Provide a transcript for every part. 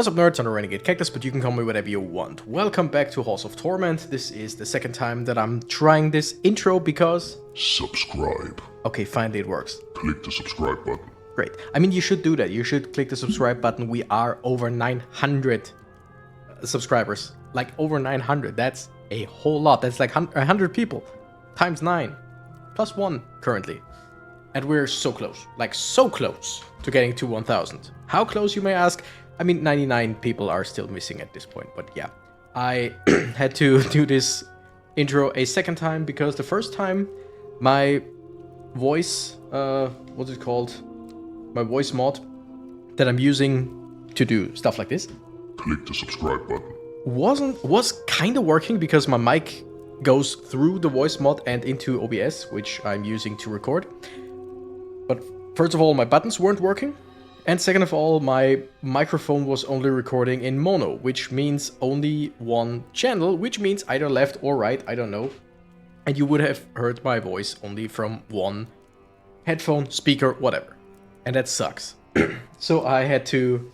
What's up, nerds? I'm a Renegade Cactus, but you can call me whatever you want. Welcome back to Halls of Torment. This is the second time that I'm trying this intro because... Subscribe. Okay, finally it works. Click the subscribe button. Great. I mean, you should do that. You should click the subscribe button. We are over 900 subscribers. Like, over 900. That's a whole lot. That's like 100 people. Times 9. Plus 1 currently. And we're so close. Like, so close to getting to 1000. How close, you may ask? I mean, 99 people are still missing at this point, but yeah. I had to do this intro a second time because the first time my voice, what's it called? My voice mod that I'm using to do stuff like this. Click the subscribe button. Was kind of working because my mic goes through the voice mod and into OBS, which I'm using to record. But first of all, my buttons weren't working. And second of all, my microphone was only recording in mono, which means only one channel, which means either left or right, I don't know. And you would have heard my voice only from one headphone, speaker, whatever. And that sucks. So I had to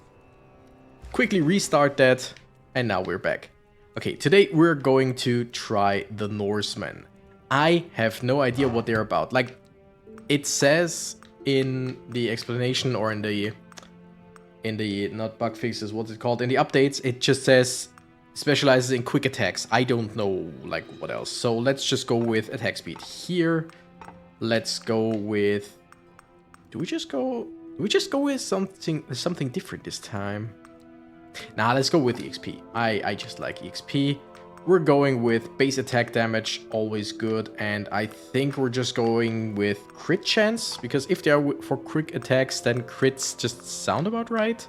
quickly restart that, and now we're back. Okay, today we're going to try the Norsemen. I have no idea what they're about. Like, it says in the explanation or in the not bug fixes, what's it called, in the updates, it just says specializes in quick attacks. I don't know like what else, so let's just go with attack speed here. Let's go with, do we just go with something different this time? Nah, let's go with EXP. I just like EXP. We're going with base attack damage, always good, and I think we're just going with crit chance, because if they are for quick attacks, then crits just sound about right.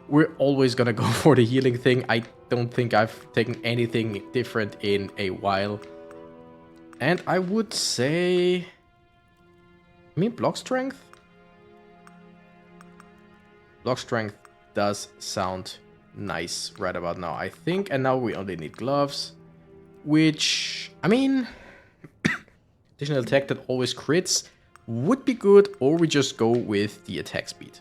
We're always gonna go for the healing thing. I don't think I've taken anything different in a while. And I would say... I mean, block strength? Block strength does sound nice right about now, I think. And now we only need gloves. Which, I mean, additional attack that always crits would be good, or we just go with the attack speed.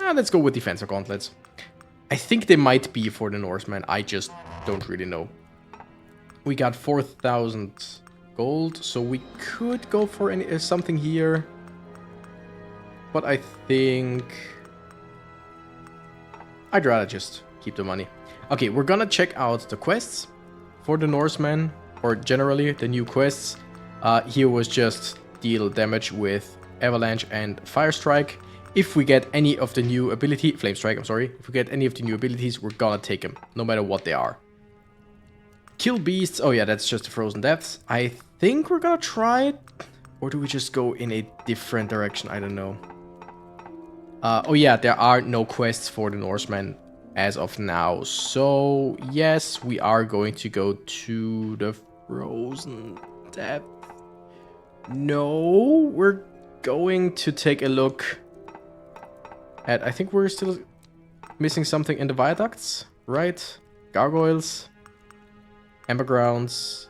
Let's go with defensive gauntlets. I think they might be for the Norsemen, I just don't really know. We got 4,000 gold, so we could go for something here. But I think I'd rather just keep the money. Okay, we're gonna check out the quests for the Norsemen, or generally the new quests. Here was just deal damage with Avalanche and Fire Strike. If we get any of the new ability, Flame Strike, I'm sorry. If we get any of the new abilities, we're gonna take them, no matter what they are. Kill beasts, oh yeah, that's just the Frozen Depths. I think we're gonna try it, or do we just go in a different direction? I don't know. Oh yeah, there are no quests for the Norsemen as of now, so yes, we are going to go to the Frozen Depth. No, we're going to take a look at, I think we're still missing something in the viaducts, right? Gargoyles, Amber Grounds.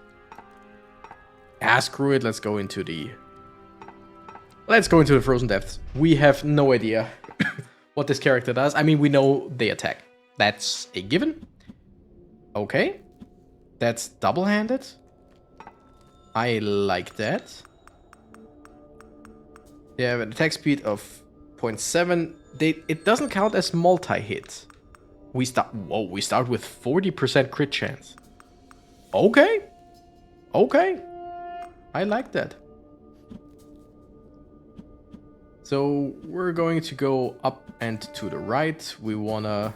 Ah, screw it, let's go into the Frozen Depths. We have no idea what this character does. I mean, we know they attack. That's a given. Okay. That's double-handed. I like that. They have an attack speed of 0.7. It doesn't count as multi-hit. We start with 40% crit chance. Okay. Okay. I like that. So we're going to go up and to the right. We wanna...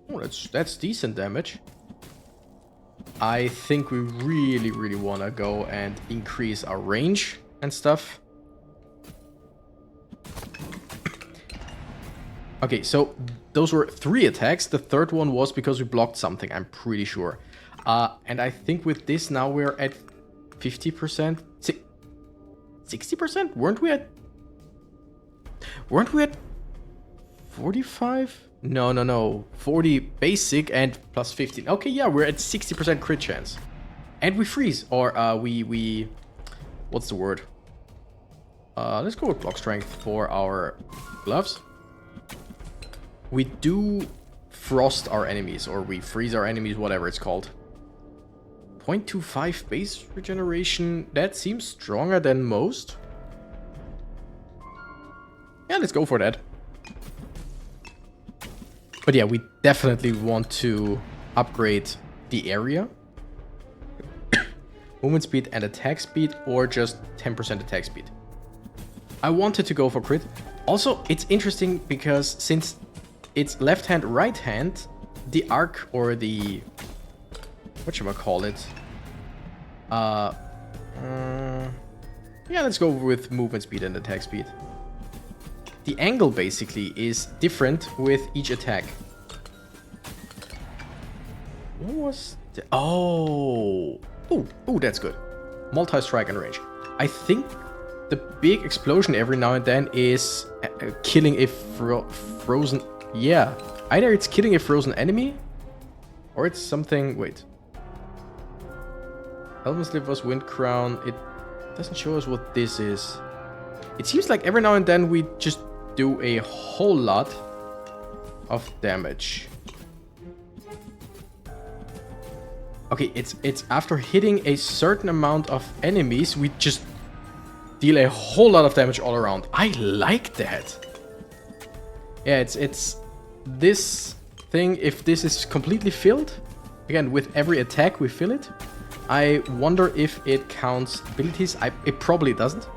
Oh, that's decent damage. I think we really wanna go and increase our range and stuff. Okay, so those were 3 attacks. The third one was because we blocked something, I'm pretty sure. And I think with this now we're at 50%. 60%? Weren't we at 45? No. 40 basic and plus 15. Okay, yeah, we're at 60% crit chance. And we freeze. Or we what's the word? Let's go with block strength for our gloves. we do frost our enemies, or we freeze our enemies, whatever it's called. 0.25 base regeneration, that seems stronger than most. Yeah, let's go for that. But yeah, we definitely want to upgrade the area. Movement speed and attack speed, or just 10% attack speed. I wanted to go for crit. Also, it's interesting because since it's left hand, right hand, the arc, or the... whatchamacallit? Yeah, let's go with movement speed and attack speed. The angle basically is different with each attack. What was the... oh, that's good. Multi-strike and range. I think the big explosion every now and then is killing a frozen... yeah. Either it's killing a frozen enemy, or it's something... wait. Elven Slipper's Wind Crown. It doesn't show us what this is. It seems like every now and then we just do a whole lot of damage. Okay, it's after hitting a certain amount of enemies, we just deal a whole lot of damage all around. I like that. Yeah, it's this thing, if this is completely filled, again, with every attack we fill it. I wonder if it counts abilities. It probably doesn't.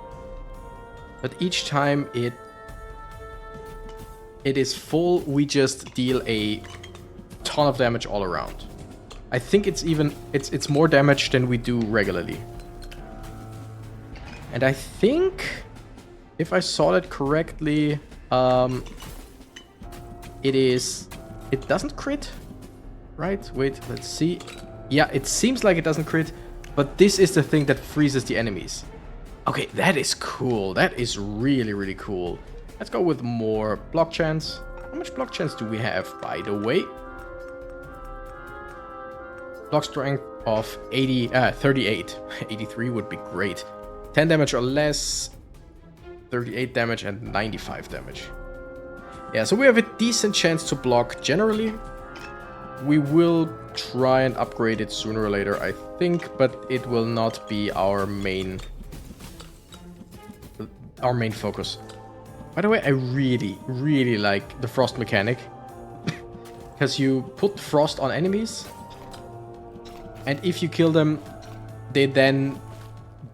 But each time it is full, we just deal a ton of damage all around. I think it's even it's more damage than we do regularly. And I think, if I saw that correctly, it doesn't crit, right? Wait, let's see. Yeah, it seems like it doesn't crit, but this is the thing that freezes the enemies. Okay, that is cool. That is really, really cool. Let's go with more block chance. How much block chance do we have, by the way? Block strength of 38. 83 would be great. 10 damage or less, 38 damage and 95 damage. Yeah, so we have a decent chance to block generally. We will try and upgrade it sooner or later, I think, but it will not be our main focus. By the way, I really, really like the frost mechanic. Because you put frost on enemies, and if you kill them, they then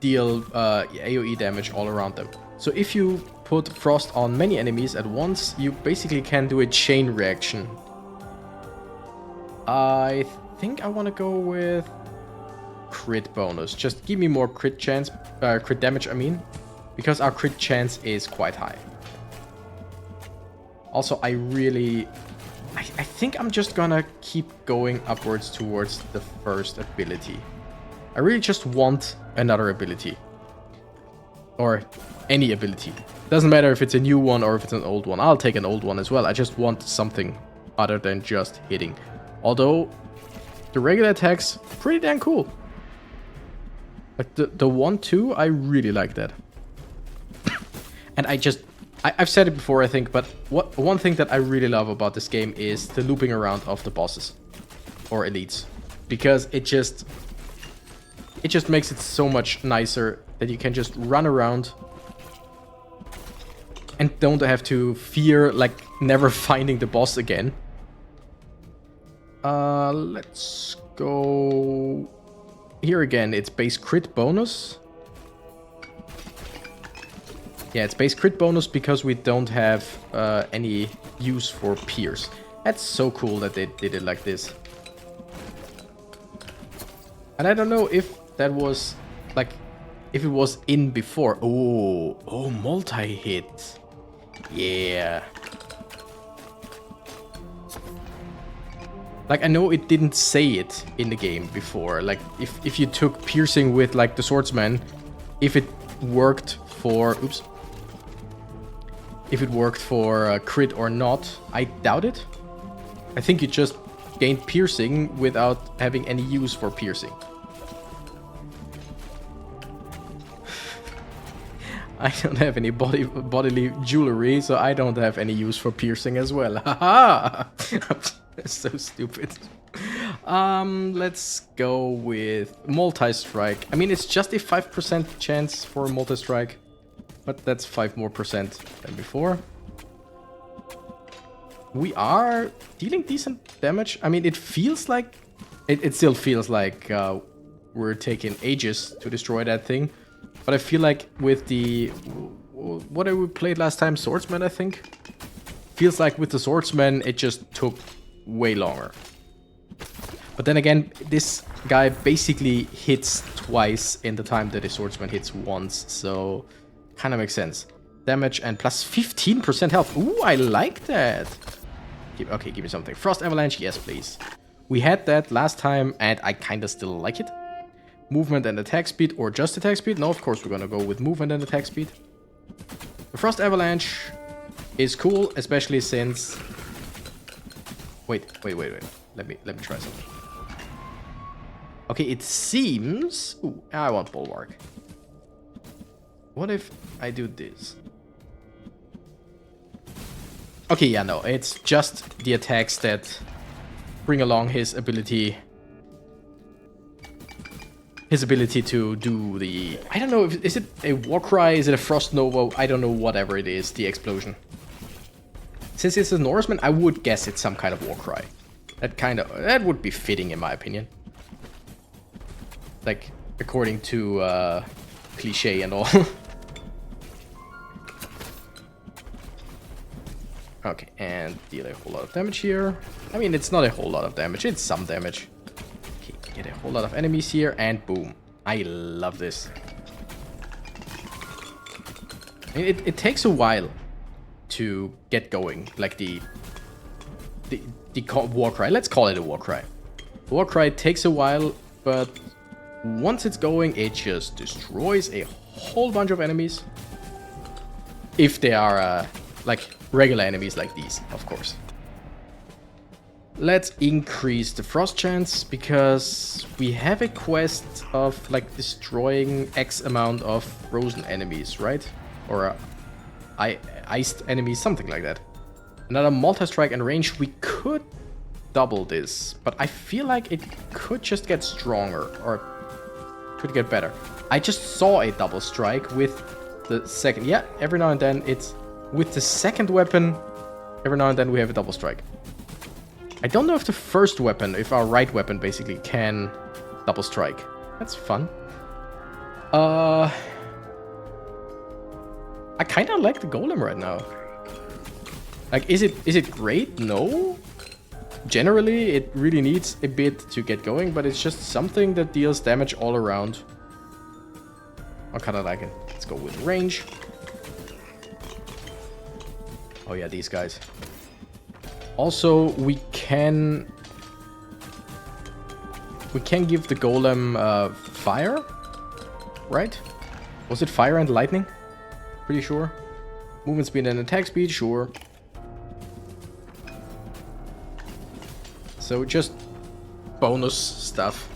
deal AoE damage all around them. So if you put frost on many enemies at once, you basically can do a chain reaction. I think I want to go with crit bonus. Just give me more crit chance, crit damage, I mean. Because our crit chance is quite high. Also, I think I'm just gonna keep going upwards towards the first ability. I really just want another ability. Or any ability. Doesn't matter if it's a new one or if it's an old one. I'll take an old one as well. I just want something other than just hitting. Although, the regular attacks, pretty damn cool. Like the 1-2, I really like that. And I've said it before, I think, but one thing that I really love about this game is the looping around of the bosses. Or elites. Because it just makes it so much nicer that you can just run around and don't have to fear, like, never finding the boss again. Let's go... Here again, it's base crit bonus. Yeah, it's base crit bonus because we don't have any use for pierce. That's so cool that they did it like this. And I don't know if that was, like, if it was in before. Oh, multi-hit. Yeah. Like, I know it didn't say it in the game before. Like, if you took piercing with, like, the swordsman, if it worked for... Oops. If it worked for crit or not, I doubt it. I think you just gained piercing without having any use for piercing. I don't have any bodily jewelry, so I don't have any use for piercing as well. Haha! So stupid. Let's go with multi-strike. I mean, it's just a 5% chance for multi-strike, but that's 5% more than before. We are dealing decent damage. I mean, it feels like... It still feels like we're taking ages to destroy that thing. But I feel like with the... What did we played last time? Swordsman, I think? Feels like with the Swordsman, it just took way longer. But then again, this guy basically hits twice in the time that the Swordsman hits once. So, kind of makes sense. Damage and plus 15% health. Ooh, I like that. Okay, give me something. Frost Avalanche, yes, please. We had that last time, and I kind of still like it. Movement and attack speed, or just attack speed? No, of course we're gonna go with movement and attack speed. The Frost Avalanche is cool, especially since... Wait. Let me try something. Okay, it seems... Ooh, I want Bulwark. What if I do this? Okay, yeah, no, it's just the attacks that bring along his ability to do the... I don't know, is it a Warcry, is it a Frost Nova? I don't know, whatever it is, the explosion. Since it's a Norseman, I would guess it's some kind of Warcry. That would be fitting in my opinion. Like, according to cliche and all. Okay, and deal a whole lot of damage here. I mean, it's not a whole lot of damage, it's some damage. Okay, get a whole lot of enemies here, and boom. I love this. I mean, it takes a while to get going, like the Warcry. Let's call it a Warcry. Warcry takes a while, but once it's going, it just destroys a whole bunch of enemies. If they are, like, regular enemies like these, of course. Let's increase the frost chance, because we have a quest of, like, destroying X amount of frozen enemies, right? Or iced enemies, something like that. Another multi-strike and range. We could double this, but I feel like it could just get stronger, or could get better. I just saw a double strike with the second. Yeah, every now and then it's with the second weapon. Every now and then we have a double strike. I don't know if the first weapon, if our right weapon basically can double strike. That's fun. I kind of like the golem right now. Like, is it great? No. Generally, it really needs a bit to get going, but it's just something that deals damage all around. I kind of like it. Let's go with range. Oh yeah, these guys. Also, we can give the golem fire, right? Was it fire and lightning? Pretty sure. Movement speed and attack speed, sure. So just bonus stuff.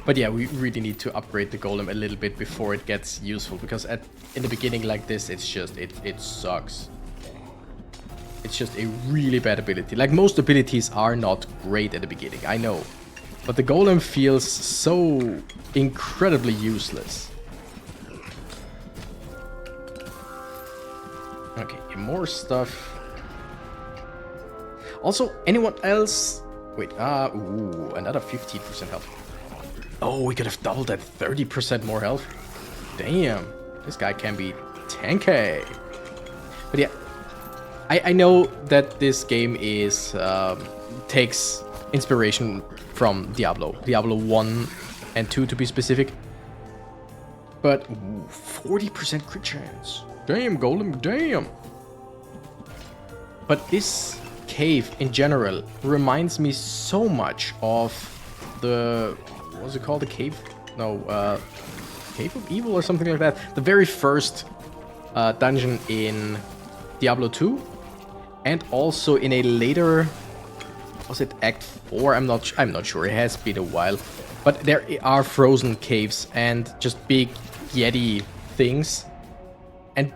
But yeah, we really need to upgrade the golem a little bit before it gets useful, because in the beginning like this, it's just it sucks. It's just a really bad ability. Like, most abilities are not great at the beginning, I know. But the golem feels so incredibly useless. Okay, more stuff. Also, anyone else? Wait, ooh, another 15% health. Oh, we could have doubled that 30% more health. Damn, this guy can be tanky. But yeah, I know that this game is takes inspiration from Diablo 1 and 2 to be specific. But 40% crit chance. Damn, golem, damn. But this cave in general reminds me so much of the... What's it called? The cave? No, Cave of Evil or something like that. The very first dungeon in Diablo 2. And also in a later... Was it Act 4? I'm not sure. It has been a while. But there are frozen caves and just big Yeti things. And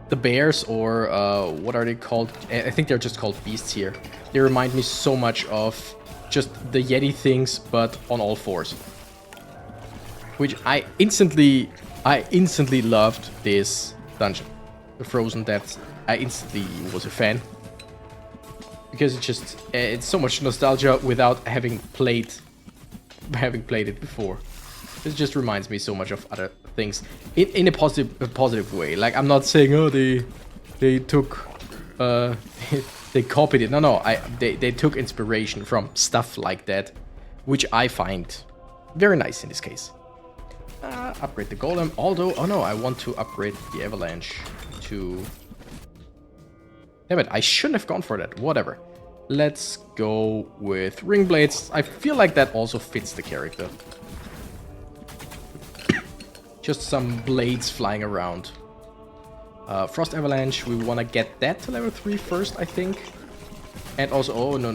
the bears, or what are they called? I think they're just called beasts here. They remind me so much of just the Yeti things, but on all fours. Which I instantly loved this dungeon. The Frozen Depths. I instantly was a fan. Because it's so much nostalgia without having played it before. It just reminds me so much of other things in a positive way. Like, I'm not saying, oh, they took they copied it. No, they took inspiration from stuff like that, which I find very nice in this case. Upgrade the golem. Although, oh no, I want to upgrade the avalanche to. Damn it, I shouldn't have gone for that. Whatever. Let's go with ring blades. I feel like that also fits the character. Just some blades flying around. Frost Avalanche, we want to get that to level 3 first, I think. And also, oh, no.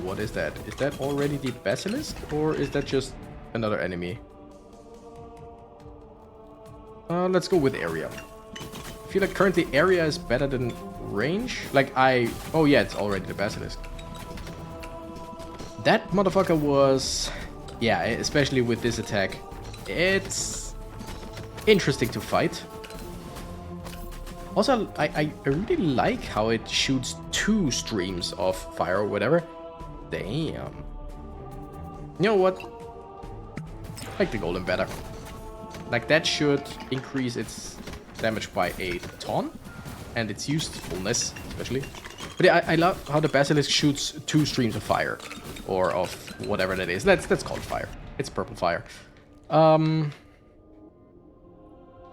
What is that? Is that already the Basilisk? Or is that just another enemy? Let's go with area. I feel like currently area is better than range. Like, oh yeah, it's already the Basilisk. That motherfucker was... Yeah, especially with this attack. It's interesting to fight. Also, I really like how it shoots 2 streams of fire or whatever. Damn. You know what? I like the golem better. Like, that should increase its damage by a ton. And its usefulness, especially. But yeah, I love how the Basilisk shoots 2 streams of fire. Or of whatever that is. That's called fire. It's purple fire.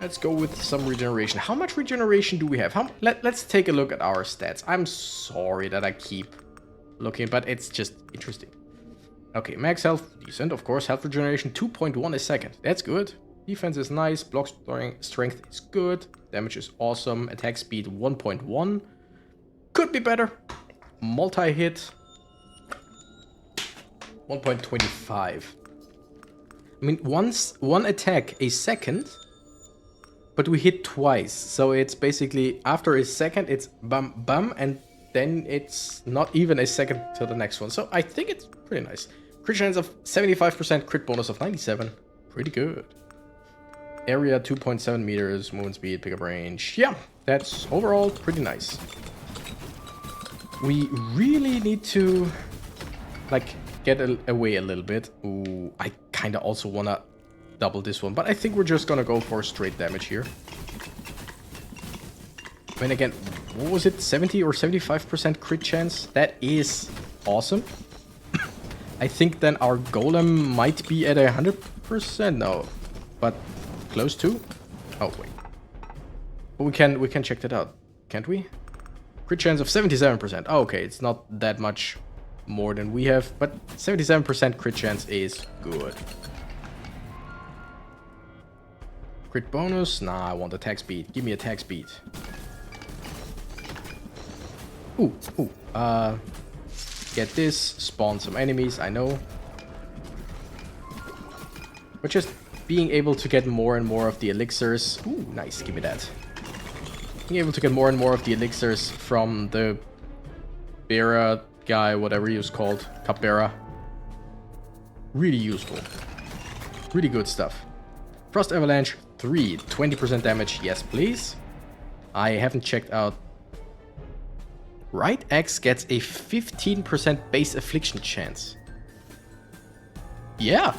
Let's go with some regeneration. How much regeneration do we have? Let's take a look at our stats. I'm sorry that I keep looking, but it's just interesting. Okay, max health, decent, of course. Health regeneration, 2.1 a second. That's good. Defense is nice. Block strength is good. Damage is awesome. Attack speed, 1.1. Could be better. Multi-hit, 1.25. I mean, one attack a second... But we hit twice, so it's basically after a second it's bum bum, and then it's not even a second till the next one. So I think it's pretty nice. Crit chance of 75%, crit bonus of 97. Pretty good. Area 2.7 meters, movement speed, pickup range. Yeah, that's overall pretty nice. We really need to like get away a little bit. Ooh, I kind of also want to double this one, but I think we're just gonna go for straight damage here. I mean, again, what was it, 70 or 75% crit chance? That is awesome. I think then our golem might be at 100%. No, but close to. Oh wait, but we can check that out, can't we? Crit chance of 77%. Oh, okay, it's not that much more than we have, but 77% crit chance is good. Crit bonus? Nah, I want attack speed. Give me attack speed. Ooh. Get this. Spawn some enemies, I know. But just being able to get more and more of the elixirs. Ooh, nice. Give me that. Being able to get more and more of the elixirs from the Bera guy, whatever he was called. Capera. Really useful. Really good stuff. Frost Avalanche 3, 20% damage, yes please. I haven't checked out. Right Axe gets a 15% base affliction chance. Yeah.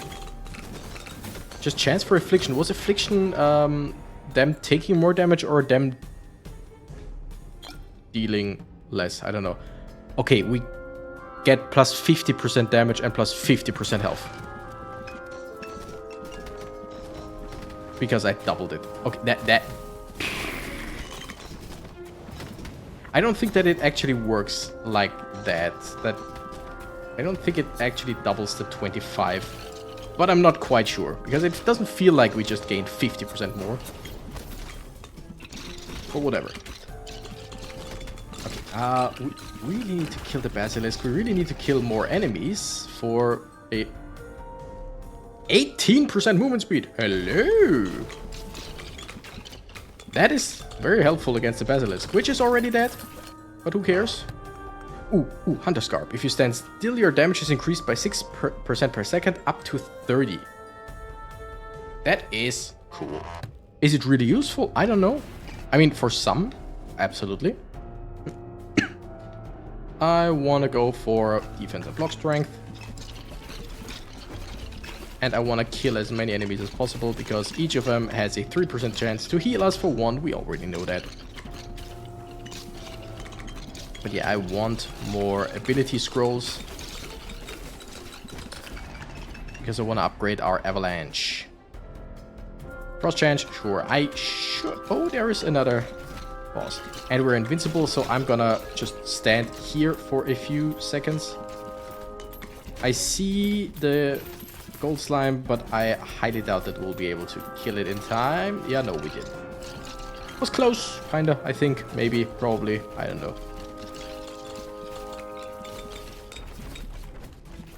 Just chance for affliction. Was affliction them taking more damage or them dealing less? I don't know. Okay, we get plus 50% damage and plus 50% health. Because I doubled it. Okay, that... I don't think that it actually works like that. I don't think it actually doubles the 25. But I'm not quite sure. Because it doesn't feel like we just gained 50% more. But whatever. Okay, we really need to kill the Basilisk. We really need to kill more enemies for a 18% movement speed. Hello. That is very helpful against the basilisk, which is already dead. But who cares? Ooh, Hunter Scarp. If you stand still, your damage is increased by 6% per second up to 30. That is cool. Is it really useful? I don't know. I mean, for some, absolutely. I want to go for defense and block strength. And I want to kill as many enemies as possible because each of them has a 3% chance to heal us for 1. We already know that. But yeah, I want more ability scrolls. Because I want to upgrade our avalanche. Cross change, sure. I should. Oh, there is another boss. And we're invincible, so I'm gonna just stand here for a few seconds. I see the gold slime, but I highly doubt that we'll be able to kill it in time. Yeah, no, we did. Was close, kinda, I think. Maybe, probably, I don't know.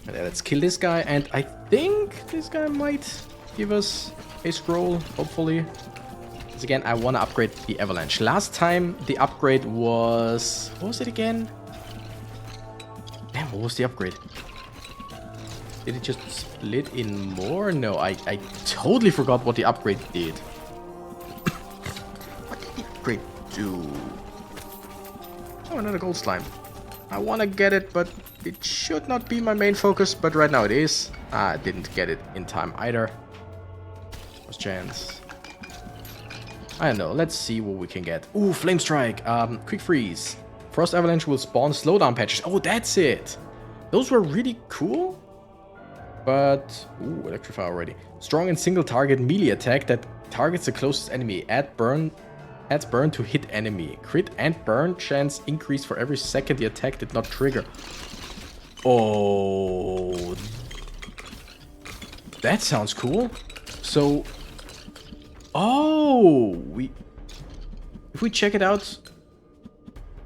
But yeah, let's kill this guy, and I think this guy might give us a scroll, hopefully. Because again, I want to upgrade the avalanche. Last time, the upgrade was... What was it again? Damn, what was the upgrade? Did it just split in more? No, I totally forgot what the upgrade did. What did the upgrade do? Oh, another gold slime. I want to get it, but it should not be my main focus. But right now it is. I didn't get it in time either. What's chance? I don't know. Let's see what we can get. Ooh, Flame Strike. Quick Freeze. Frost Avalanche will spawn slowdown patches. Oh, that's it. Those were really cool. But... Ooh, Electrify already. Strong and single target melee attack that targets the closest enemy. Adds burn to hit enemy. Crit and burn chance increase for every second the attack did not trigger. Oh... That sounds cool. So... Oh! If we check it out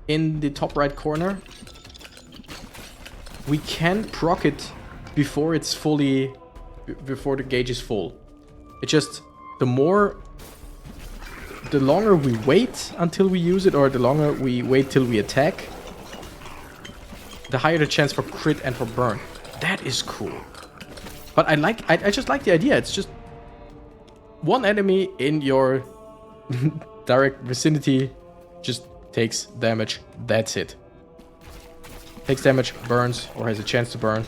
in the top right corner, we can proc it before it's fully... Before the gauge is full. It just... The longer we wait until we use it, or the longer we wait till we attack, the higher the chance for crit and for burn. That is cool. But I just like the idea. It's just one enemy in your direct vicinity just takes damage. That's it. Takes damage, burns, or has a chance to burn.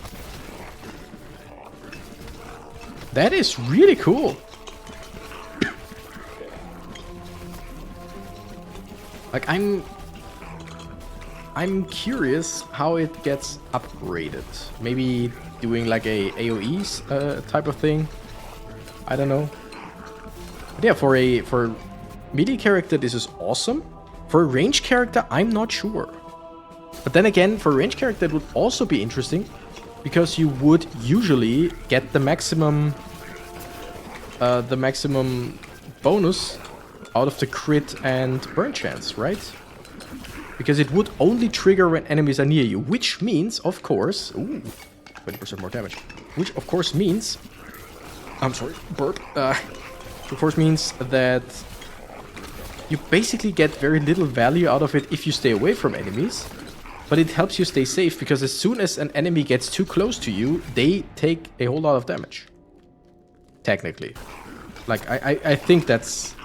That is really cool. Like, I'm curious how it gets upgraded. Maybe doing like a AoE type of thing. I don't know. But yeah, for melee character, this is awesome. For a range character, I'm not sure. But then again, for a range character, it would also be interesting because you would usually get the maximum bonus out of the crit and burn chance, right? Because it would only trigger when enemies are near you, which means, of course... Ooh, 20% more damage. Which, of course, means... I'm sorry, burp. Of course means that you basically get very little value out of it if you stay away from enemies. But it helps you stay safe, because as soon as an enemy gets too close to you, they take a whole lot of damage. Technically. Like, I think that's...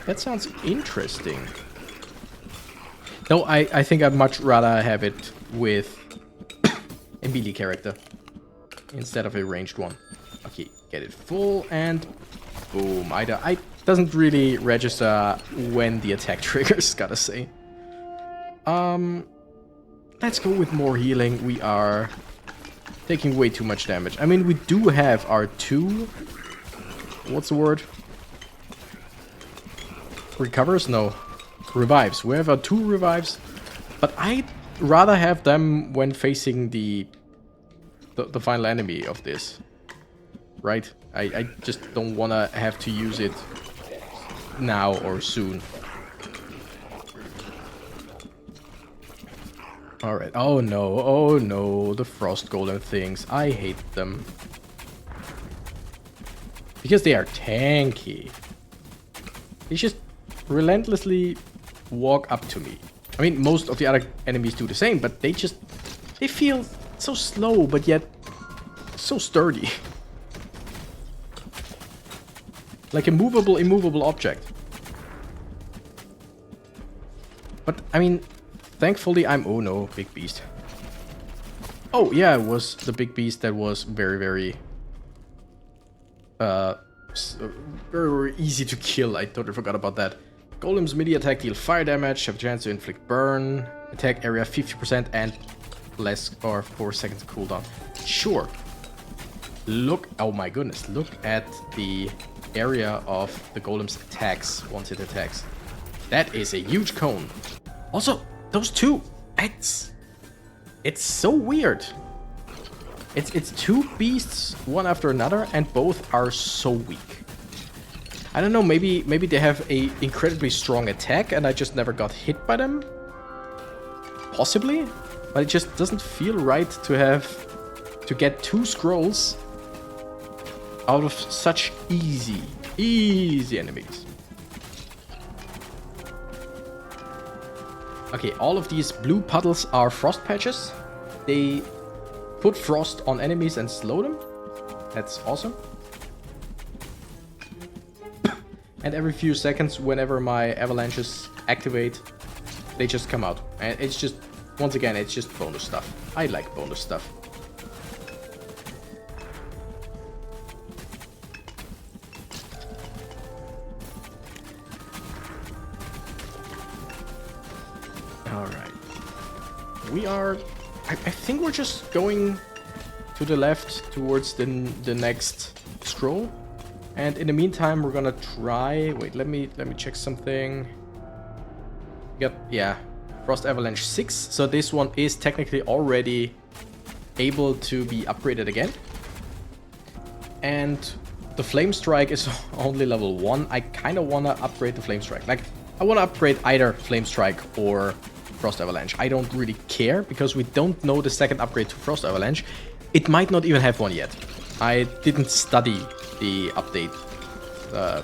That sounds interesting. No, I think I'd much rather have it with a melee character instead of a ranged one. Okay, get it full and boom. I doesn't really register when the attack triggers, gotta say. Let's go with more healing. We are taking way too much damage. I mean, we do have our two... What's the word? Recovers? No. Revives. We have our two revives, but I'd rather have them when facing the final enemy of this. Right? I just don't want to have to use it now or soon. Alright. Oh no, the frost golem things. I hate them. Because they are tanky. They just relentlessly walk up to me. I mean, most of the other enemies do the same, but they feel so slow, but yet so sturdy. Like a immovable object. But, I mean, thankfully oh no, big beast. Oh, yeah, it was the big beast that was very, very easy to kill. I totally forgot about that. Golem's melee attack deal fire damage, have a chance to inflict burn, attack area 50% and less or 4 seconds cooldown. Sure. Look, oh my goodness, look at the area of the Golem's attacks once it attacks. That is a huge cone. Also, those two, it's so weird. It's two beasts, one after another, and both are so weak. I don't know, maybe they have a incredibly strong attack and I just never got hit by them? Possibly? But it just doesn't feel right to get 2 scrolls out of such easy enemies. Okay, all of these blue puddles are frost patches. They put frost on enemies and slow them. That's awesome. And every few seconds, whenever my avalanches activate, they just come out. And it's just, once again, it's just bonus stuff. I like bonus stuff. Alright. We are... I think we're just going to the left towards the next scroll. And in the meantime, we're gonna try... Wait, let me check something. Yeah, Frost Avalanche 6. So this one is technically already able to be upgraded again. And the Flame Strike is only level 1. I kind of want to upgrade the Flame Strike. Like, I want to upgrade either Flame Strike or Frost Avalanche. I don't really care, because we don't know the second upgrade to Frost Avalanche. It might not even have one yet. I didn't study the update, the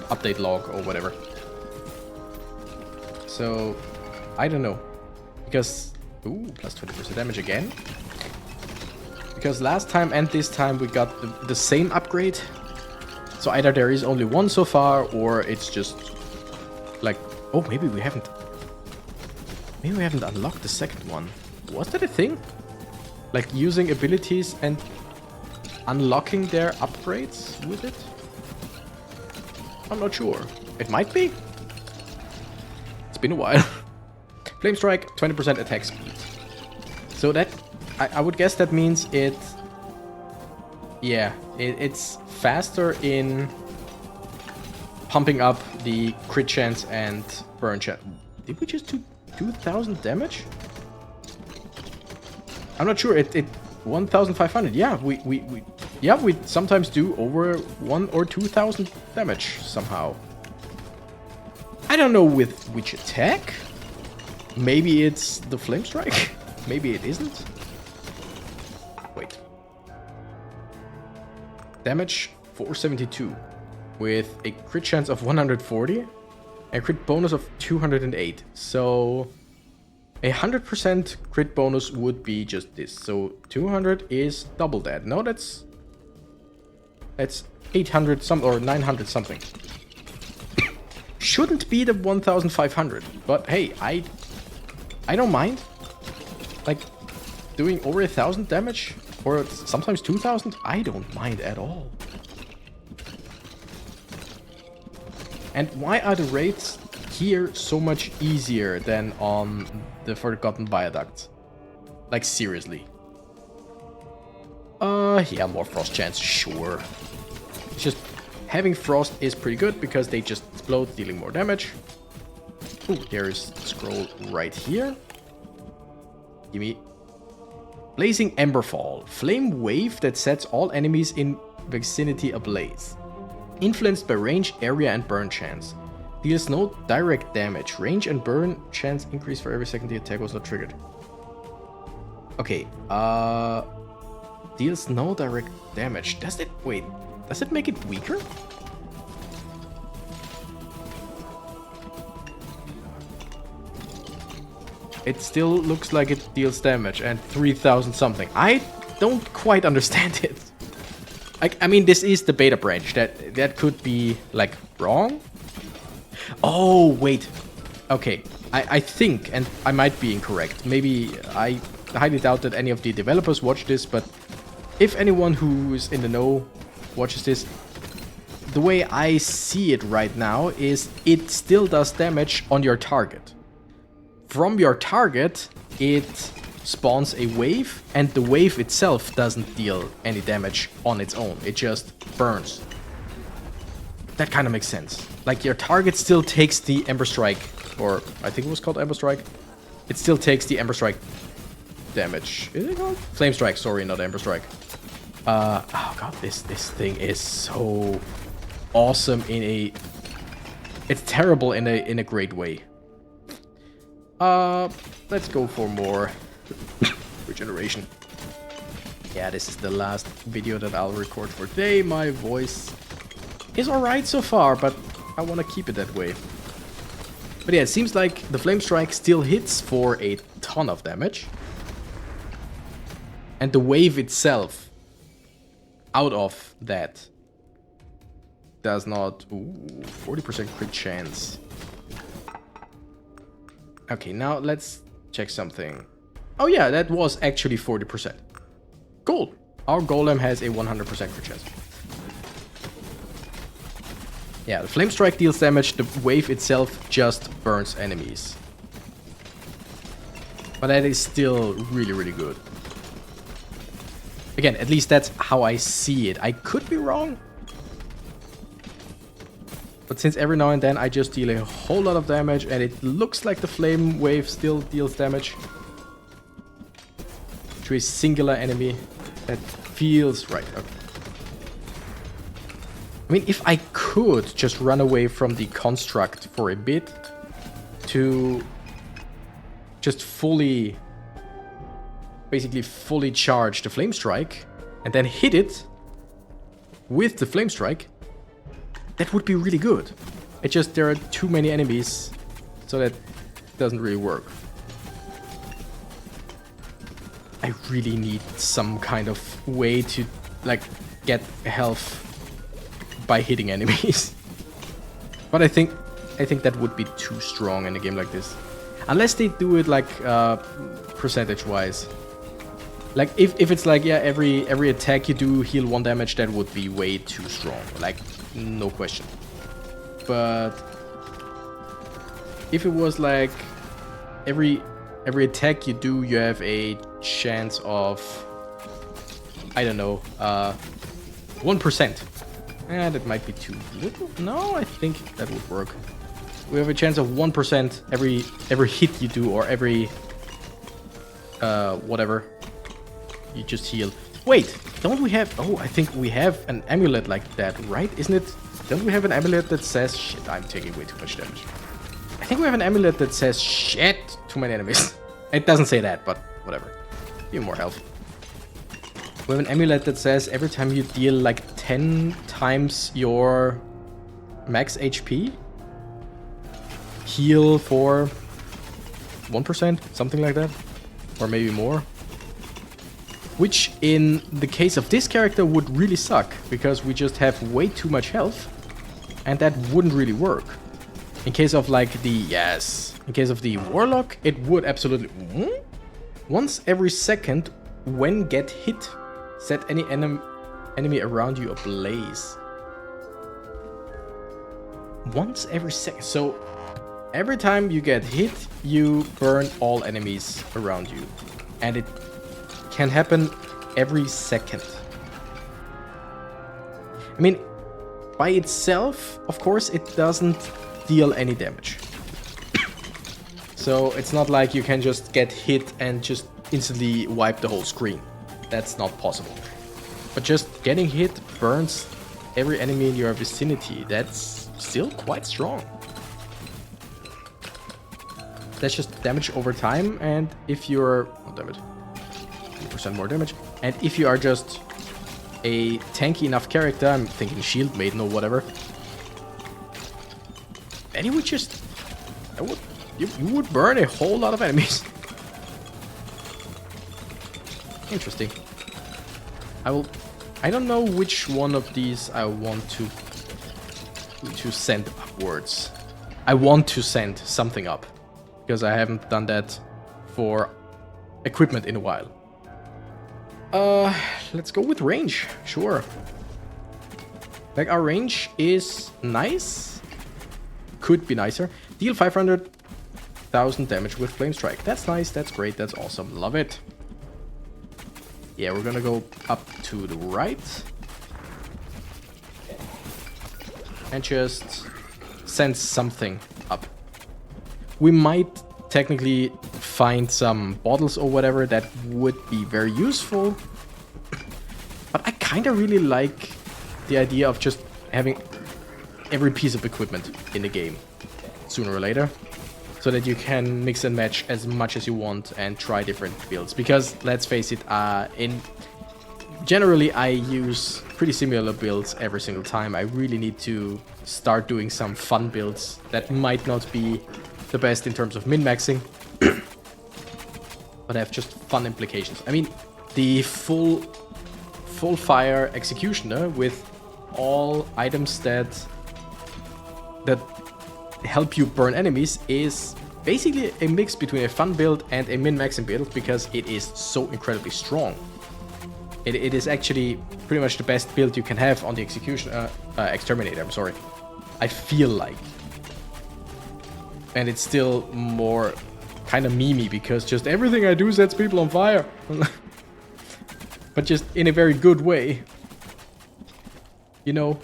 update log or whatever. So, I don't know. Because, ooh, plus 20% damage again. Because last time and this time we got the same upgrade. So either there is only one so far, or it's just like, oh, maybe we haven't unlocked the second one. Was that a thing? Like using abilities and unlocking their upgrades with it? I'm not sure. It might be. It's been a while. Flame Strike, 20% attack speed. So that, I would guess that means it... Yeah, it's faster in pumping up the crit chance and burn chance. Did we just do 2,000 damage? I'm not sure. It 1,500. Yeah, we sometimes do over 1,000 or 2,000 damage somehow. I don't know with which attack. Maybe it's the Flame Strike. Maybe it isn't. Wait. Damage 472 with a crit chance of 140 and a crit bonus of 208. So 100% crit bonus would be just this. So 200 is double that. No, that's 800 some or 900 something. Shouldn't be the 1,500, but hey, I don't mind. Like doing over 1,000 damage or sometimes 2,000, I don't mind at all. And why are the raids here so much easier than on the Forgotten Viaduct? Like seriously. Yeah, more frost chance, sure. It's just having frost is pretty good because they just explode, dealing more damage. Ooh, there's the scroll right here. Gimme. Blazing Emberfall. Flame wave that sets all enemies in vicinity ablaze. Influenced by range, area, and burn chance. Deals no direct damage. Range and burn chance increase for every second the attack was not triggered. Okay, deals no direct damage. Does it... Wait, does it make it weaker? it still looks like it deals damage, and 3,000 something. I don't quite understand it. I mean, this is the beta branch. That could be, like, wrong? Oh, wait. Okay, I think, and I might be incorrect. Maybe I highly doubt that any of the developers watch this, but if anyone who is in the know watches this, the way I see it right now is it still does damage on your target. From your target, it spawns a wave, and the wave itself doesn't deal any damage on its own. It just burns. That kind of makes sense. Like, your target still takes the Ember Strike, or I think it was called Ember Strike. It still takes the Ember Strike damage. Is it called? Flame Strike, sorry, not Ember Strike. Oh god, this thing is so awesome in a... It's terrible in a great way. Let's go for more regeneration. Yeah, this is the last video that I'll record for today. My voice is alright so far, but I want to keep it that way. But yeah, it seems like the Flame Strike still hits for a ton of damage. And the wave itself, out of that, does not... Ooh, 40% crit chance. Okay, now let's check something. Oh yeah, that was actually 40%. Cool. Our golem has a 100% crit chance. Yeah, the Flame Strike deals damage, the wave itself just burns enemies. But that is still really, really good. Again, at least that's how I see it. I could be wrong. But since every now and then I just deal a whole lot of damage, and it looks like the flame wave still deals damage to a singular enemy, that feels right. Okay. I mean, if I could just run away from the construct for a bit to just basically fully charge the Flame Strike and then hit it with the Flame Strike, that would be really good. It's just there are too many enemies, so that doesn't really work. I really need some kind of way to, like, get health by hitting enemies. But I think that would be too strong in a game like this. Unless they do it, like, percentage-wise. Like, if it's like, yeah, every attack you do heal 1 damage, that would be way too strong. Like, no question. But if it was like every attack you do, you have a chance of, I don't know, 1%. That might be too little. No, I think that would work. We have a chance of 1% every hit you do, or every whatever you just heal. Wait, don't we have... Oh, I think we have an amulet like that, right? Isn't it? Don't we have an amulet that says... Shit, I'm taking way too much damage. I think we have an amulet that says... Shit, too many enemies. It doesn't say that, but whatever. Give more health. We have an amulet that says every time you deal like 10 times your max HP, heal for 1%, something like that. Or maybe more. Which, in the case of this character, would really suck, because we just have way too much health, and that wouldn't really work. In case of, like, in case of the Warlock, it would absolutely... Once every second, when get hit, set any enemy around you ablaze. Once every second. So, every time you get hit, you burn all enemies around you. And it can happen every second. I mean, by itself, of course, it doesn't deal any damage. So it's not like you can just get hit and just instantly wipe the whole screen. That's not possible. But just getting hit burns every enemy in your vicinity. That's still quite strong. That's just damage over time, and if you're... Oh, damn it. 20% more damage. And if you are just a tanky enough character, I'm thinking Shield Maiden or whatever, then you would just... You would burn a whole lot of enemies. Interesting. I don't know which one of these I want to send upwards. I want to send something up, because I haven't done that for equipment in a while. Let's go with range, sure. Like, our range is nice. Could be nicer. Deal 500,000 damage with Flame Strike. That's nice, that's great, that's awesome. Love it. Yeah, we're gonna go up to the right. And just send something up. We might technically find some bottles or whatever that would be very useful. But I kind of really like the idea of just having every piece of equipment in the game sooner or later, so that you can mix and match as much as you want and try different builds. Because let's face it, generally I use pretty similar builds every single time. I really need to start doing some fun builds that might not be the best in terms of min-maxing, but have just fun implications. I mean, the full fire executioner with all items that help you burn enemies is basically a mix between a fun build and a min-maxing build, because it is so incredibly strong. It is actually pretty much the best build you can have on the exterminator, I'm sorry. I feel like. And it's still more kind of memey, because just everything I do sets people on fire. But just in a very good way. You know,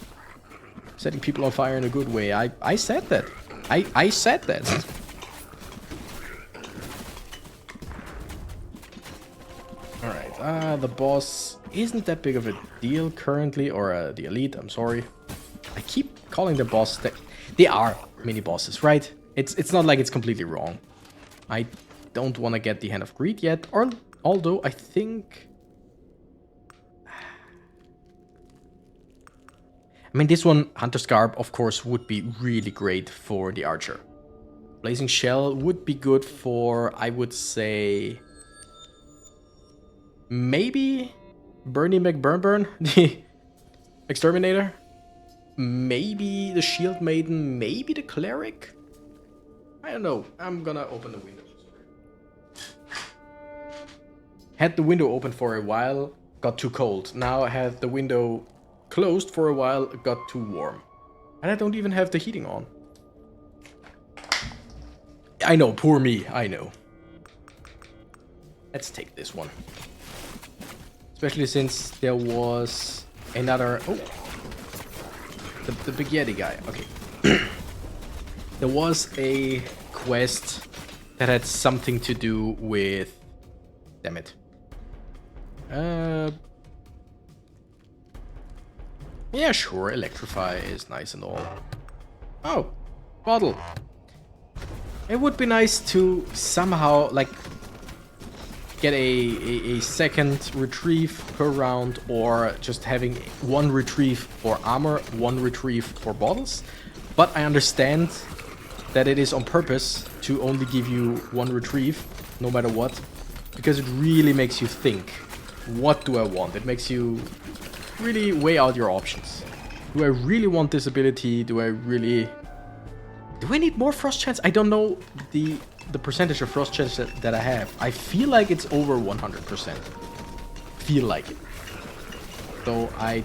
setting people on fire in a good way. I said that. I said that. Alright, the boss isn't that big of a deal currently, or the elite, I'm sorry. I keep calling the boss that. They are mini bosses, right? It's not like it's completely wrong. I don't want to get the Hand of Greed yet, although I think... I mean, this one, Hunter's Garb, of course, would be really great for the Archer. Blazing Shell would be good for, I would say... maybe Bernie McBurnburn, the Exterminator? Maybe the Shield Maiden, maybe the Cleric? I don't know. I'm gonna open the window. Had the window open for a while, got too cold. Now I had the window closed for a while, got too warm. And I don't even have the heating on. I know, poor me, I know. Let's take this one. Especially since there was another... oh! The big Yeti guy, okay. There was a quest that had something to do with... damn it. Yeah, sure, Electrify is nice and all. Oh, bottle. It would be nice to somehow, like, get a second retrieve per round, or just having one retrieve for armor, one retrieve for bottles. But I understand that it is on purpose to only give you one retrieve, no matter what, because it really makes you think, what do I want? It makes you really weigh out your options. Do I really want this ability? Do I need more frost chance? I don't know the percentage of frost chance that I have. I feel like it's over 100%. Feel like it. Though I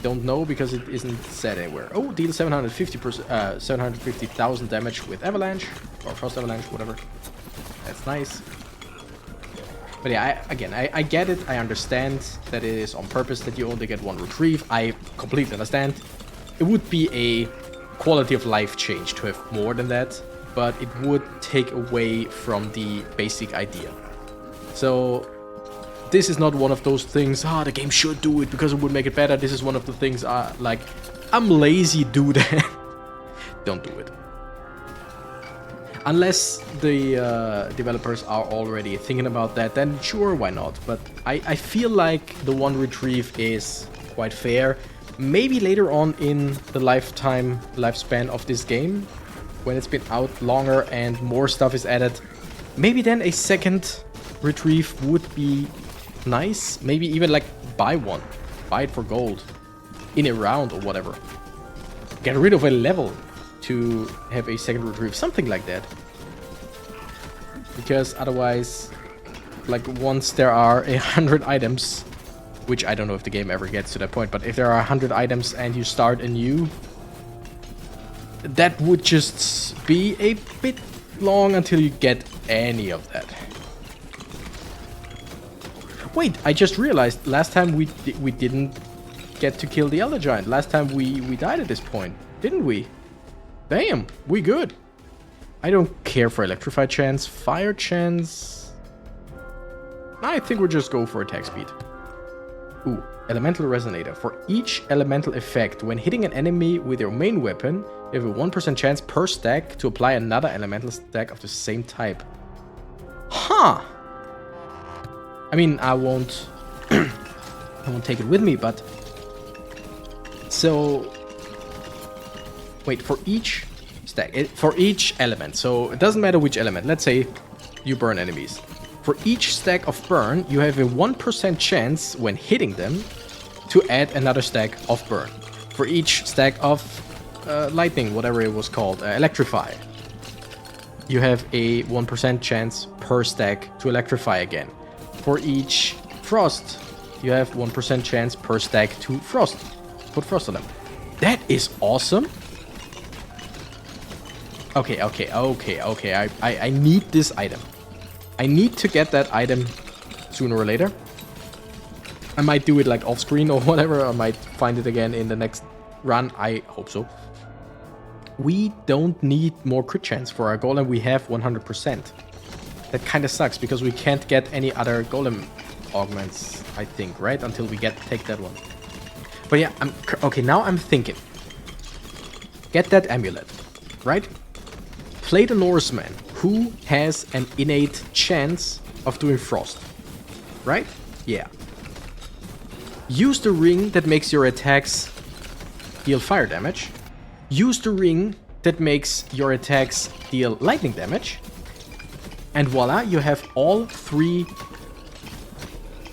don't know, because it isn't said anywhere. Oh, deal 750,000 damage with avalanche, or frost avalanche, whatever. That's nice. But yeah, I get it. I understand that it is on purpose that you only get one retrieve. I completely understand. It would be a quality of life change to have more than that, but it would take away from the basic idea. So this is not one of those things, the game should do it because it would make it better. This is one of the things, like, I'm lazy, do that. Don't do it. Unless the developers are already thinking about that, then sure, why not? But I feel like the one retrieve is quite fair. Maybe later on in the lifespan of this game, when it's been out longer and more stuff is added, maybe then a second retrieve would be nice. Maybe even like buy one. Buy it for gold. In a round or whatever. Get rid of a level to have a second retrieve. Something like that. Because otherwise, like once there are 100 items, which I don't know if the game ever gets to that point, but if there are 100 items and you start anew, that would just be a bit long until you get any of that. Wait, I just realized last time we didn't get to kill the Elder Giant. Last time we died at this point, didn't we? Damn, we good. I don't care for electrify chance, fire chance. I think we'll just go for attack speed. Ooh, elemental resonator. For each elemental effect, when hitting an enemy with your main weapon, you have a 1% chance per stack to apply another elemental stack of the same type. Huh. I mean, I won't take it with me, but so wait, for each stack, for each element. So it doesn't matter which element. Let's say you burn enemies. For each stack of burn, you have a 1% chance when hitting them to add another stack of burn. For each stack of lightning, whatever it was called, electrify, you have a 1% chance per stack to electrify again. For each frost, you have 1% chance per stack to frost. Put frost on them. That is awesome. Okay. I need this item. I need to get that item sooner or later. I might do it like off screen or whatever. I might find it again in the next run. I hope so. We don't need more crit chance for our golem. We have 100%. That kind of sucks because we can't get any other golem augments, I think, right? Until we take that one. But yeah, okay, now I'm thinking. Get that amulet, right? Play the Norseman, who has an innate chance of doing frost, right? Yeah. Use the ring that makes your attacks deal fire damage. Use the ring that makes your attacks deal lightning damage. And voila, you have all three.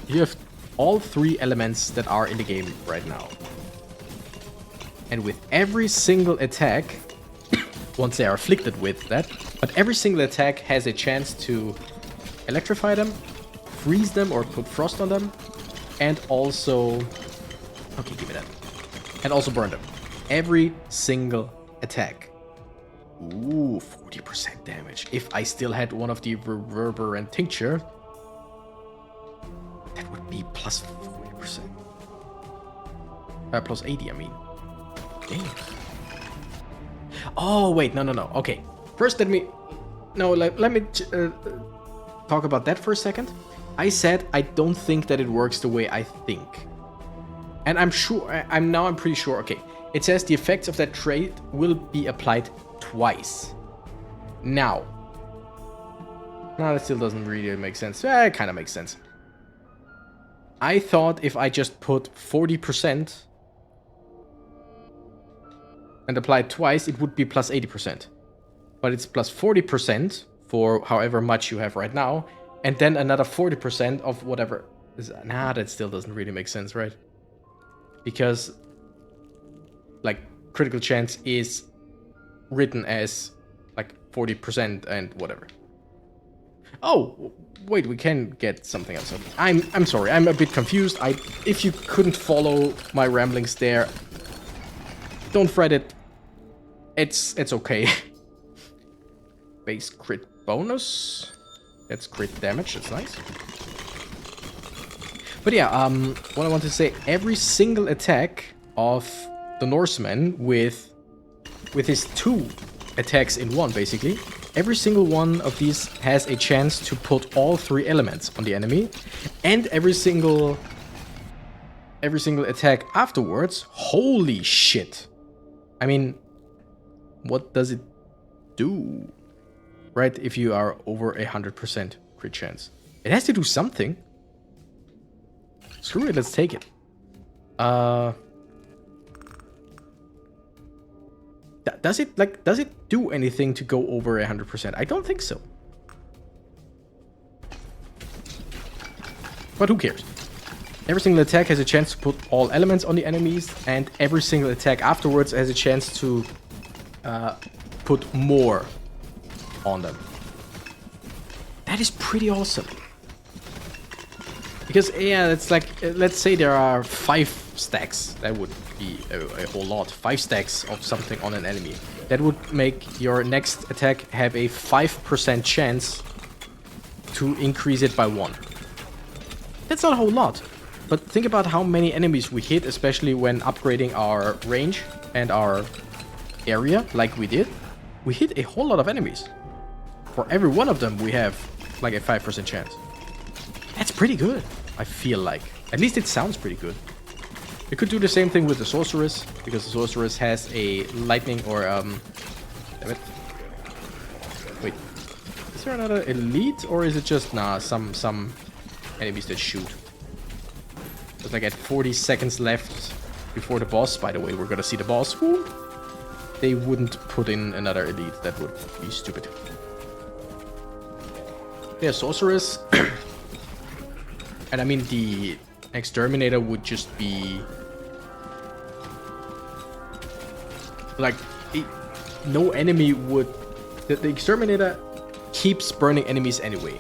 You have all three elements that are in the game right now. And with every single attack, once they are afflicted with that, but every single attack has a chance to electrify them, freeze them or put frost on them, and also, okay, give me that, and also burn them. Every single attack. Ooh, 40% damage. If I still had one of the reverberant tincture, that would be plus 40%. Plus 80, I mean. Damn. Oh, wait, no. Okay. First, let me talk about that for a second. I said I don't think that it works the way I think. And I'm pretty sure, okay. It says the effects of that trait will be applied twice. Now. No, that still doesn't really make sense. It kind of makes sense. I thought if I just put 40% and apply it twice, it would be plus 80%. But it's plus 40% for however much you have right now, and then another 40% of whatever. Nah, that still doesn't really make sense, right? Because, like, critical chance is written as, like, 40% and whatever. Oh, wait, we can get something else. I'm sorry, I'm a bit confused. If you couldn't follow my ramblings there, don't fret it. It's okay. Base crit bonus. That's crit damage. That's nice. But yeah, what I want to say, every single attack of the Norseman with his 2 attacks in one, basically, every single one of these has a chance to put all 3 elements on the enemy, and every single attack afterwards. Holy shit! I mean, what does it do? Right, if you are over 100% crit chance. It has to do something. Screw it, let's take it. Does it do anything to go over 100%? I don't think so. But who cares? Every single attack has a chance to put all elements on the enemies, and every single attack afterwards has a chance to put more on them. That is pretty awesome. Because, yeah, it's like, let's say there are 5 stacks. That would be a whole lot. 5 stacks of something on an enemy. That would make your next attack have a 5% chance to increase it by 1. That's not a whole lot. But think about how many enemies we hit, especially when upgrading our range and our area, like we did. We hit a whole lot of enemies. For every one of them, we have like a 5% chance. That's pretty good, I feel like. At least it sounds pretty good. You could do the same thing with the sorceress, because the sorceress has a lightning or damn it. Wait, is there another elite, or is it just some enemies that shoot? It's like at 40 seconds left before the boss. By the way, we're gonna see the boss. Woo! They wouldn't put in another elite. That would be stupid. Yeah, sorceress. And I mean, the exterminator would just be like no enemy would. The exterminator keeps burning enemies anyway,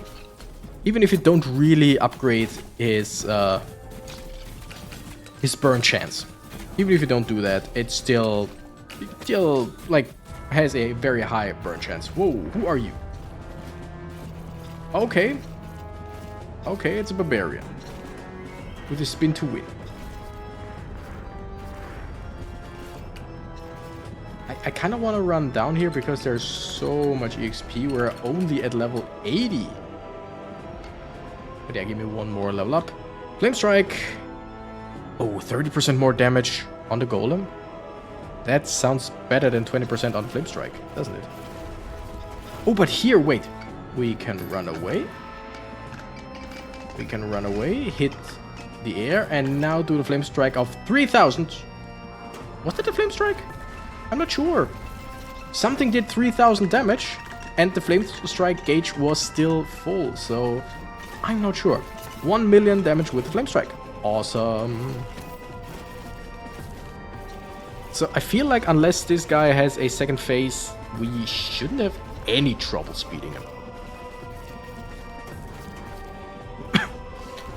even if you don't really upgrade his burn chance. Even if you don't do that, it still like has a very high burn chance. Whoa, who are you? Okay. Okay, it's a barbarian. With a spin to win. I kind of want to run down here because there's so much EXP. We're only at level 80. But yeah, give me one more level up. Flame Strike. Oh, 30% more damage on the golem. That sounds better than 20% on Flame Strike, doesn't it? Oh, but here, wait. We can run away. We can run away, hit the air, and now do the Flame Strike of 3000. Was that the Flame Strike? I'm not sure. Something did 3000 damage, and the Flame Strike gauge was still full, so I'm not sure. 1 million damage with the Flame Strike. Awesome. So I feel like unless this guy has a second phase, we shouldn't have any trouble speeding him.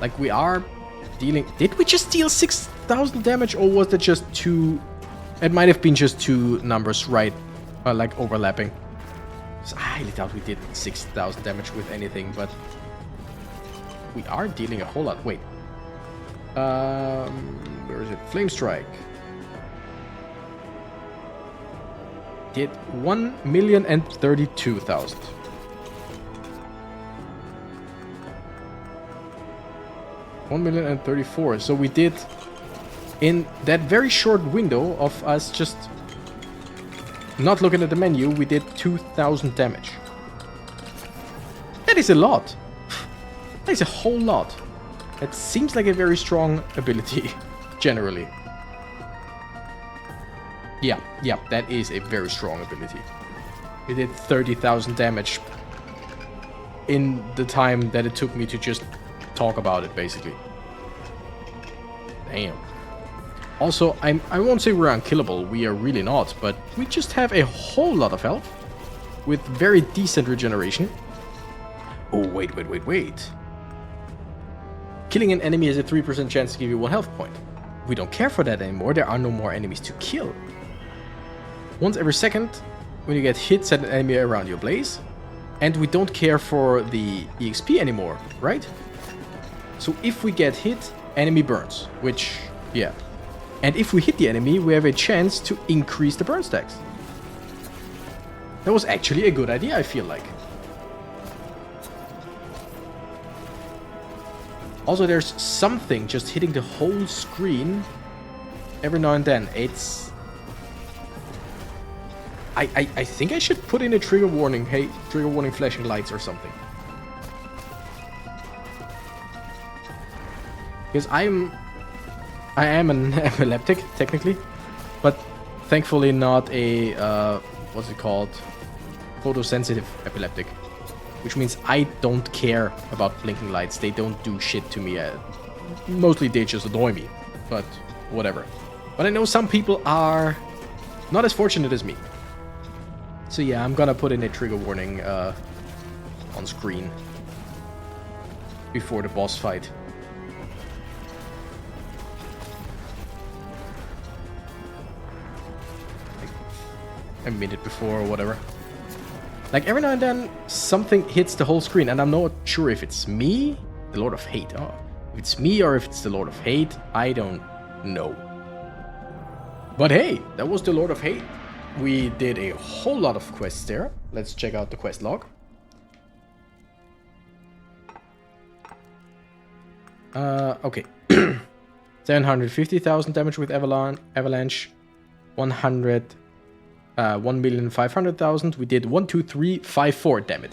Like, we are dealing... Did we just deal 6,000 damage, or was that just 2... It might have been just 2 numbers, right? Like, overlapping. So I highly doubt we did 6,000 damage with anything, but... We are dealing a whole lot. Wait. Where is it? Flame Strike. Did 1,032,000. 1,034,000. So we did, in that very short window of us just not looking at the menu, we did 2,000 damage. That is a lot. That is a whole lot. It seems like a very strong ability, generally. Yeah, that is a very strong ability. We did 30,000 damage in the time that it took me to just talk about it, basically. Damn. Also, I won't say we're unkillable, we are really not, but we just have a whole lot of health with very decent regeneration. Oh, wait. Killing an enemy has a 3% chance to give you 1 health point. We don't care for that anymore, there are no more enemies to kill. Once every second, when you get hit, set an enemy around your blaze. And we don't care for the EXP anymore, right? So if we get hit, enemy burns, which, yeah. And if we hit the enemy, we have a chance to increase the burn stacks. That was actually a good idea, I feel like. Also, there's something just hitting the whole screen every now and then. It's... I think I should put in a trigger warning. Hey, trigger warning flashing lights or something. Because I am an epileptic, technically. But thankfully not a, what's it called? Photosensitive epileptic. which means I don't care about blinking lights. They don't do shit to me. Mostly they just annoy me, but whatever. But I know some people are not as fortunate as me. So yeah, I'm gonna put in a trigger warning on screen before the boss fight. Like a minute before or whatever. Like every now and then something hits the whole screen and I'm not sure if it's me, the Lord of Hate. Oh, if it's me or if it's the Lord of Hate, I don't know. But hey, that was the Lord of Hate. We did a whole lot of quests there. Let's check out the quest log. Okay. 750,000 damage with avalanche. 1,500,000. We did 1, 2, 3, 5, 4 damage.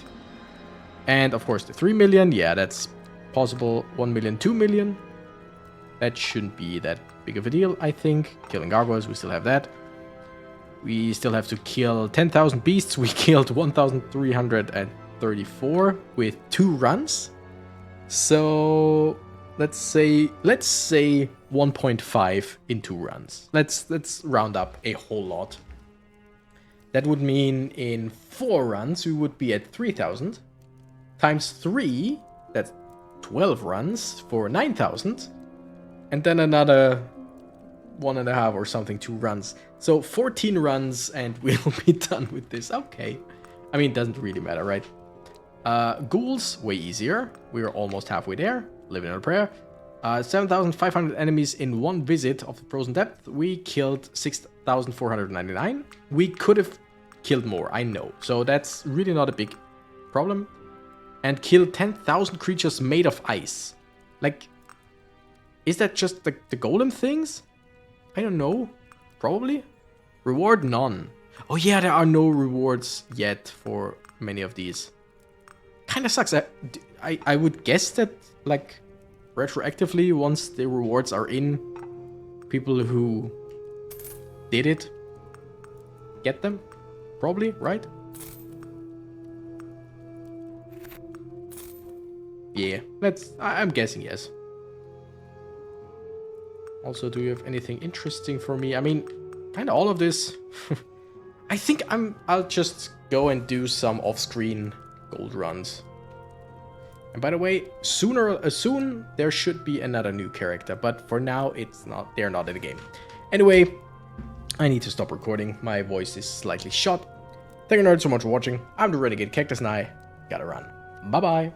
And of course the 3 million. Yeah, that's possible. 1 million, 2 million. That shouldn't be that big of a deal, I think. Killing gargoyles, we still have that. We still have to kill 10,000 beasts. We killed 1,334 with 2 runs. So let's say 1.5 in 2 runs. Let's round up a whole lot. That would mean in 4 runs we would be at 3,000 times 3. That's 12 runs for 9,000, and then another 1.5 or something, 2 runs. So 14 runs and we'll be done with this. Okay. I mean, it doesn't really matter, right? Ghouls, way easier. We're almost halfway there. Living on a prayer. 7,500 enemies in 1 visit of the Frozen Depth. We killed 6,499. We could have killed more, I know. So that's really not a big problem. And killed 10,000 creatures made of ice. Like, is that just the golem things? I don't know. Probably. Reward none. Oh yeah, there are no rewards yet for many of these. Kinda sucks. I would guess that, like, retroactively, once the rewards are in, people who did it get them. Probably, right? Yeah, I'm guessing yes. Also, do you have anything interesting for me? I mean, kind of all of this. I think I'll just go and do some off-screen gold runs. And by the way, soon there should be another new character, but for now they're not in the game. Anyway, I need to stop recording. My voice is slightly shot. Thank you nerds so much for watching. I'm the Renegade Cactus and I gotta run. Bye bye.